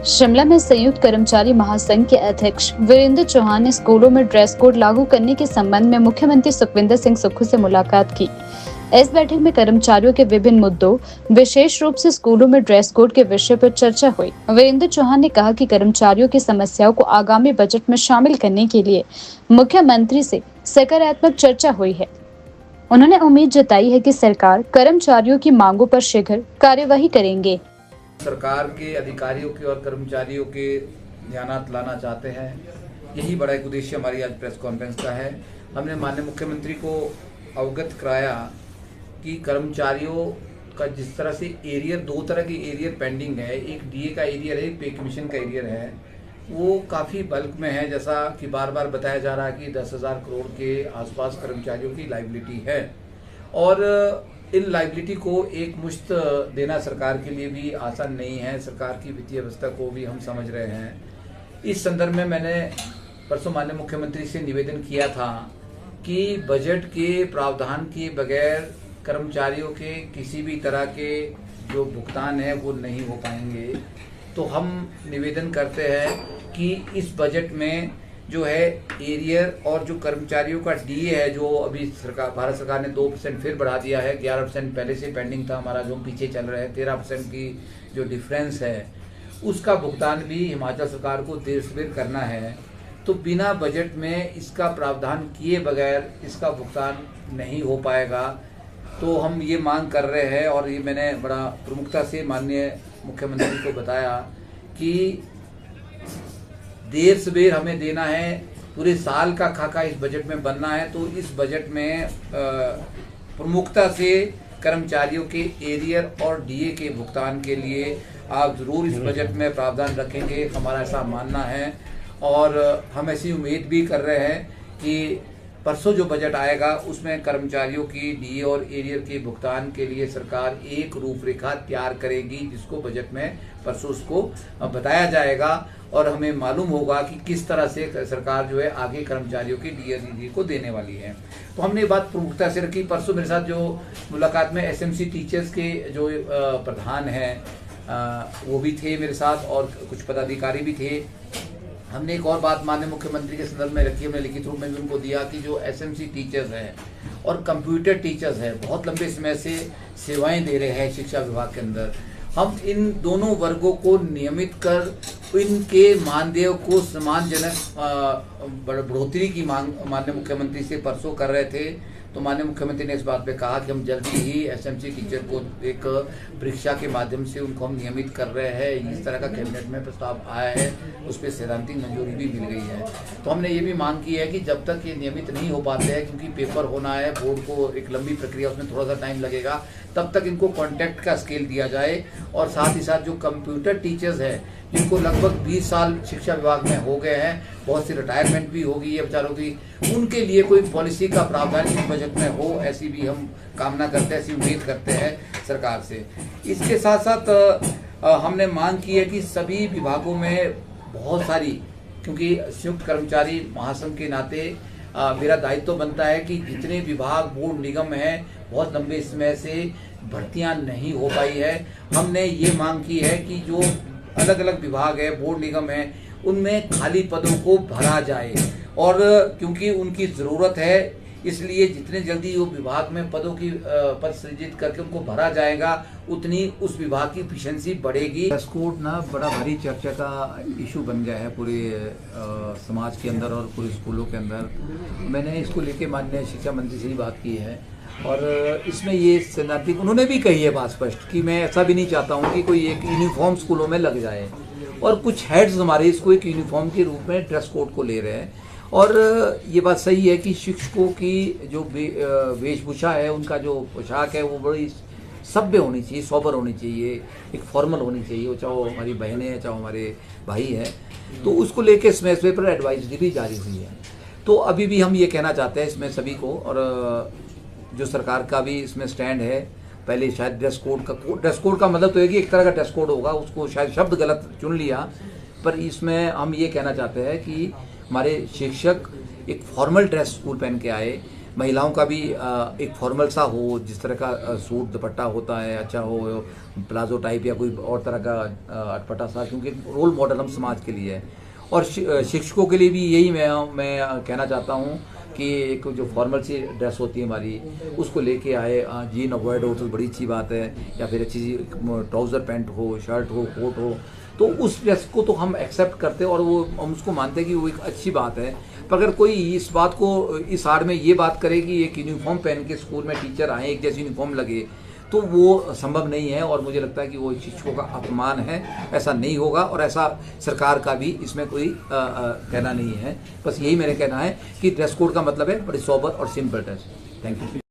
शिमला में संयुक्त कर्मचारी महासंघ के अध्यक्ष वीरेंद्र चौहान ने स्कूलों में ड्रेस कोड लागू करने के संबंध में मुख्यमंत्री सुखविंदर सिंह सुक्खू से मुलाकात की। इस बैठक में कर्मचारियों के विभिन्न मुद्दों, विशेष रूप से स्कूलों में ड्रेस कोड के विषय पर चर्चा हुई। वीरेंद्र चौहान ने कहा कि कर्मचारियों की समस्याओं को आगामी बजट में शामिल करने के लिए मुख्यमंत्री से सकारात्मक चर्चा हुई है। उन्होंने उम्मीद जताई है कि सरकार कर्मचारियों की मांगों पर शीघ्र कार्यवाही करेंगे। सरकार के अधिकारियों के और कर्मचारियों के ध्यानात लाना चाहते हैं, यही बड़ा एक उद्देश्य हमारी आज प्रेस कॉन्फ्रेंस का है। हमने माननीय मुख्यमंत्री को अवगत कराया कि कर्मचारियों का जिस तरह से एरियर, दो तरह की एरियर पेंडिंग है, एक डीए का एरियर है, एक पे कमीशन का एरियर है, वो काफ़ी बल्क में है। जैसा कि बार बार बताया जा रहा है कि 10,000 करोड़ के आसपास कर्मचारियों की लायबिलिटी है और इन लायबिलिटी को एक मुश्त देना सरकार के लिए भी आसान नहीं है। सरकार की वित्तीय व्यवस्था को भी हम समझ रहे हैं। इस संदर्भ में मैंने परसों माननीय मुख्यमंत्री से निवेदन किया था कि बजट के प्रावधान के बगैर कर्मचारियों के किसी भी तरह के जो भुगतान है वो नहीं हो पाएंगे। तो हम निवेदन करते हैं कि इस बजट में जो है एरियर और जो कर्मचारियों का डीए है, जो अभी भारत सरकार ने 2% फिर बढ़ा दिया है, 11% पहले से पेंडिंग था हमारा, जो पीछे चल रहा है, 13% की जो डिफरेंस है, उसका भुगतान भी हिमाचल सरकार को देर सवेर करना है। तो बिना बजट में इसका प्रावधान किए बगैर इसका भुगतान नहीं हो पाएगा। तो हम ये मांग कर रहे हैं और ये मैंने बड़ा प्रमुखता से माननीय मुख्यमंत्री को बताया कि देर सवेर हमें देना है, पूरे साल का खाका इस बजट में बनना है। तो इस बजट में प्रमुखता से कर्मचारियों के एरियर और डीए के भुगतान के लिए आप जरूर इस बजट में प्रावधान रखेंगे, हमारा ऐसा मानना है। और हम ऐसी उम्मीद भी कर रहे हैं कि परसों जो बजट आएगा उसमें कर्मचारियों की डीए और एरियर के भुगतान के लिए सरकार एक रूपरेखा तैयार करेगी, जिसको बजट में परसों उसको बताया जाएगा और हमें मालूम होगा कि किस तरह से सरकार जो है आगे कर्मचारियों की डीए को देने वाली है। तो हमने बात प्रमुखता से रखी। परसों मेरे साथ जो मुलाकात में एसएमसी टीचर्स के जो प्रधान हैं वो भी थे मेरे साथ और कुछ पदाधिकारी भी थे। हमने एक और बात माननीय मुख्यमंत्री के संदर्भ में रखी, हमने लिखित रूप में भी उनको दिया कि जो एसएमसी टीचर्स हैं और कंप्यूटर टीचर्स हैं, बहुत लंबे समय से सेवाएं दे रहे हैं शिक्षा विभाग के अंदर, हम इन दोनों वर्गों को नियमित कर इनके मानदेय को सम्मानजनक बढ़ोतरी की मांग माननीय मुख्यमंत्री से परसों कर रहे थे। तो माननीय मुख्यमंत्री ने इस बात पे कहा कि हम जल्दी ही एसएमसी टीचर को एक परीक्षा के माध्यम से उनको हम नियमित कर रहे हैं। इस तरह का कैबिनेट में प्रस्ताव आया है, उस पर सैद्धांतिक मंजूरी भी मिल गई है। तो हमने ये भी मांग की है कि जब तक ये नियमित नहीं हो पाते हैं, क्योंकि पेपर होना है, बोर्ड को एक लंबी प्रक्रिया, उसमें थोड़ा सा टाइम लगेगा, तब तक इनको कॉन्ट्रैक्ट का स्केल दिया जाए। और साथ ही साथ जो कंप्यूटर टीचर्स हैं जिनको लगभग 20 साल शिक्षा विभाग में हो गए हैं, बहुत सी रिटायरमेंट भी होगी है बेचारों की, उनके लिए कोई पॉलिसी का प्रावधान इस बजट में हो, ऐसी भी हम कामना करते हैं, ऐसी उम्मीद करते हैं सरकार से। इसके साथ साथ हमने मांग की है कि सभी विभागों में बहुत सारी, क्योंकि संयुक्त कर्मचारी महासंघ के नाते मेरा दायित्व तो बनता है कि जितने विभाग, बोर्ड, निगम हैं, बहुत लंबे समय से भर्तियां नहीं हो पाई है। हमने ये मांग की है कि जो अलग अलग विभाग है, बोर्ड, निगम है, उनमें खाली पदों को भरा जाए और क्योंकि उनकी ज़रूरत है, इसलिए जितने जल्दी वो विभाग में पदों की पद सृजित करके उनको भरा जाएगा, उतनी उस विभाग की एफिशिएंसी बढ़ेगी। ड्रेस कोड ना बड़ा भारी चर्चा का इशू बन गया है पूरे समाज के अंदर और पूरे स्कूलों के अंदर। मैंने इसको लेके माननीय शिक्षा मंत्री से ही बात की है और इसमें ये सैद्धांतिक उन्होंने भी कही है बात स्पष्ट कि मैं ऐसा भी नहीं चाहता हूँ कि कोई एक यूनिफॉर्म स्कूलों में लग जाए, और कुछ हेड्स हमारे इसको एक यूनिफॉर्म के रूप में ड्रेस कोड को ले रहे हैं। और ये बात सही है कि शिक्षकों की जो वेशभूषा है, उनका जो पोशाक है, वो बड़ी सभ्य होनी चाहिए, सोबर होनी चाहिए, एक फॉर्मल होनी चाहिए, वो चाहे हमारी बहनें हैं चाहे हमारे भाई हैं। तो उसको लेके समय समय पर एडवाइजरी भी जारी हुई है। तो अभी भी हम ये कहना चाहते हैं इसमें सभी को, और जो सरकार का भी इसमें स्टैंड है, पहले शायद ड्रेस कोड का मतलब तो है कि एक तरह का ड्रेस कोड होगा, उसको शायद शब्द गलत चुन लिया, पर इसमें हम ये कहना चाहते हैं कि हमारे शिक्षक एक फॉर्मल ड्रेस स्कूल पहन के आए, महिलाओं का भी एक फॉर्मल सा हो, जिस तरह का सूट दुपट्टा होता है अच्छा हो, प्लाजो टाइप या कोई और तरह का अटपटा सा, क्योंकि रोल मॉडल हम समाज के लिए है। और शिक्षकों के लिए भी यही मैं कहना चाहता हूँ कि एक जो फॉर्मल सी ड्रेस होती है हमारी, उसको लेके आए। जीन अवॉइड हो तो बड़ी अच्छी बात है, या फिर अच्छी ट्राउज़र पैंट हो, शर्ट हो, कोट हो, तो उस ड्रेस को तो हम एक्सेप्ट करते हैं और वो हम उसको मानते हैं कि वो एक अच्छी बात है। पर अगर कोई इस बात को, इस आड़ में ये बात करे कि एक यूनिफॉर्म पहन के स्कूल में टीचर आए, एक जैसी यूनिफॉर्म लगे, तो वो संभव नहीं है और मुझे लगता है कि वो शिक्षकों का अपमान है। ऐसा नहीं होगा और ऐसा सरकार का भी इसमें कोई कहना नहीं है। बस यही मेरे कहना है कि ड्रेस कोड का मतलब है बड़ी सोबर और सिंपल ड्रेस। Thank you.